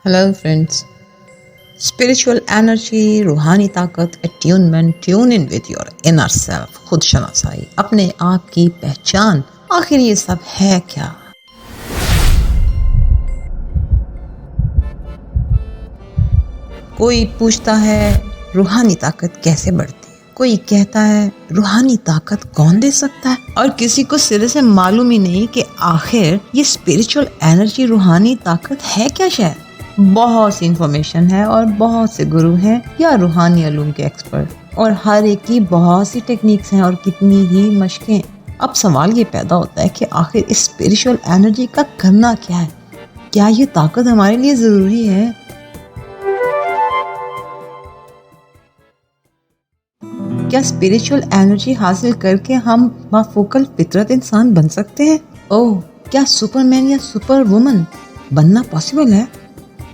Hello friends, spiritual energy, रूहानी ताकत, attunement, tune in with your inner self, खुद शनासाई, अपने आप की पहचान, आखिर ये सब है क्या? कोई पूछता है रूहानी ताकत कैसे बढ़ती है, कोई कहता है रूहानी ताकत कौन दे सकता है, और किसी को सिरे से मालूम ही नहीं कि आखिर ये स्पिरिचुअल एनर्जी, रूहानी ताकत है क्या। शायद बहुत सी इंफॉर्मेशन है और बहुत से गुरु हैं या रूहानी अलूम के एक्सपर्ट, और हर एक की बहुत सी टेक्निक्स हैं और कितनी ही मशकें। अब सवाल ये पैदा होता है कि आखिर इस स्पिरिचुअल एनर्जी का करना क्या है? क्या ये ताकत हमारे लिए ज़रूरी है? क्या स्पिरिचुअल एनर्जी हासिल करके हम बाफोकल फितरत इंसान बन सकते हैं? ओह, क्या सुपरमैन या सुपर वुमन बनना पॉसिबल है?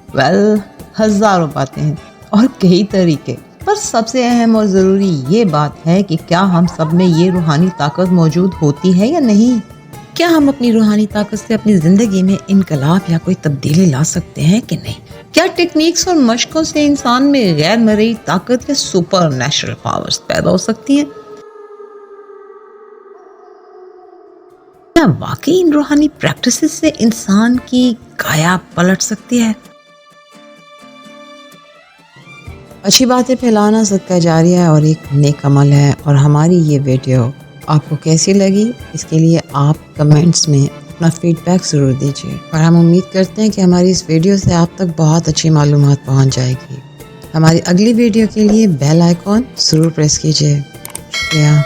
वेल, हजारों बातें हैं और कई तरीके, पर सबसे अहम और ज़रूरी ये बात है कि क्या हम सब में ये रूहानी ताकत मौजूद होती है या नहीं। क्या हम अपनी रूहानी ताकत से अपनी ज़िंदगी में इनकलाब या कोई तब्दीली ला सकते हैं कि नहीं? क्या टेक्निक्स और मशकों से इंसान में गैर मरई ताकत या सुपर नेचुरल पावर्स पैदा हो सकती हैं? क्या वाकई इन रूहानी प्रैक्टिसेस से इंसान की काया पलट सकती है? अच्छी बातें फैलाना सदका जारिया है और एक नेक अमल है। और हमारी ये वीडियो आपको कैसी लगी, इसके लिए आप कमेंट्स में अपना फीडबैक ज़रूर दीजिए, और हम उम्मीद करते हैं कि हमारी इस वीडियो से आप तक बहुत अच्छी मालूमात पहुंच जाएगी। हमारी अगली वीडियो के लिए बेल आइकॉन ज़रूर प्रेस कीजिए। शुक्रिया।